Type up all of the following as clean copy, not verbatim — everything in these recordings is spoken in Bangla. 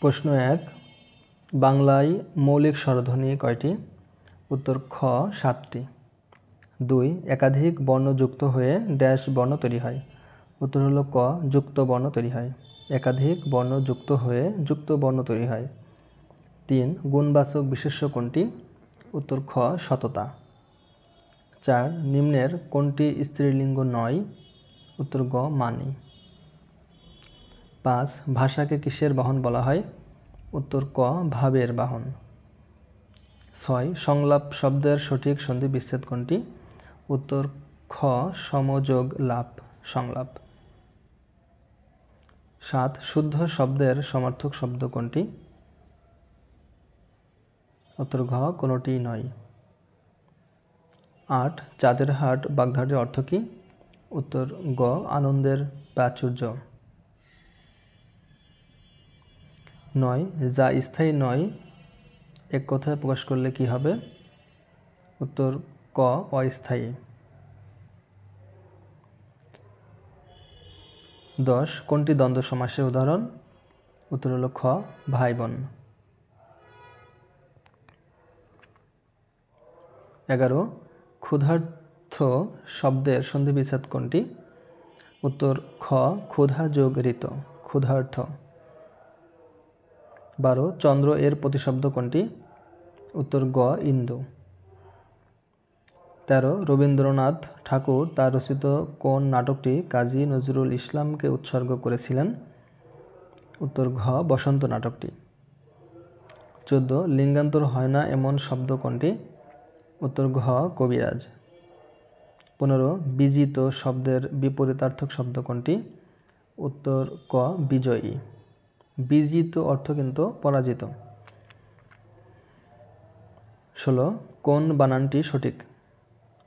প্রশ্ন 1, বাংলায় মৌলিক স্বরধ্বনি কয়টি? উত্তর খ 7টি। 2, একাধিক বর্ণ যুক্ত হয়ে ড্যাশ বর্ণ তৈরি হয়। উত্তর হলো ক যুক্ত বর্ণ তৈরি হয়। একাধিক বর্ণ যুক্ত হয়ে যুক্ত বর্ণ তৈরি হয়। 3, গুণবাচক বিশেষ্য কোনটি? উত্তর খ সততা। 4, নিম্নের কোনটি স্ত্রীলিঙ্গ নয়? উত্তর গ মানি। 5, ভাষাকে কিসের বাহন বলা হয়? উত্তর ক ভাবের বাহন। 6, সংলাপ শব্দের সঠিক সন্ধি বিচ্ছেদ কোনটি? উত্তর খ সমযোগ লাভ সংলাপ। 7, শুদ্ধ শব্দের সমার্থক শব্দ কোনটি? উত্তর ঘ কোনোটিই নয়। 8, চাঁদের হাট বাগধারাটির অর্থ কী? উত্তর গ আনন্দের প্রাচুর্য। 9, যা স্থায়ী নয় এক কথায় প্রকাশ করলে কি হবে? উত্তর ক অস্থায়ী। 10, কোনটি দ্বন্দ্ব সমাসের উদাহরণ? উত্তর হলো খ ভাই বোন। 11, ক্ষুধার্ত শব্দের সন্ধি বিচ্ছেদ কোনটি? উত্তর খ ক্ষুধা যোগ ঋত ক্ষুধার্ত। 12, চন্দ্র এর প্রতিশব্দ কোনটি? উত্তর গ ইন্দু। 13, রবীন্দ্রনাথ ঠাকুর তার রচিত কোন নাটকটি কাজী নজরুল ইসলামকে উৎসর্গ করেছিলেন? উত্তর ঘ বসন্ত নাটকটি। 14, লিঙ্গান্তর হয় না এমন শব্দ কোনটি? উত্তর ঘ কবিরাজ। 15, বিজিত শব্দের বিপরীতার্থক শব্দ কোনটি? উত্তর ক বিজয়ী। বিজিত অর্থ কিন্তু পরাজিত। 16, কোন বানানটি সঠিক?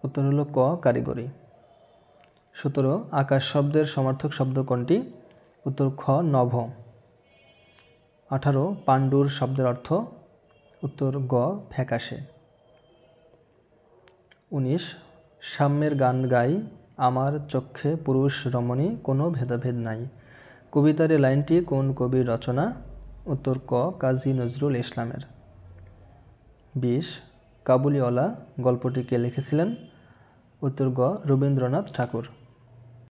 উত্তর হলো ক কারিগরি। 17, আকাশ শব্দের সমার্থক শব্দ কোনটি? উত্তর খ নভ। 18, পাণ্ডুর শব্দের অর্থ? উত্তর গ ফ্যাকাশে। 19, সাম্যের গান গাই আমার চক্ষে পুরুষ রমণী কোনো ভেদাভেদ নাই। কবিতার এই লাইনটি কোন কবির রচনা? উত্তর ক কাজী নজরুল ইসলামের। 20, কাবুলিওয়ালা গল্পটি কে লিখেছিলেন? উত্তর গ রবীন্দ্রনাথ ঠাকুর।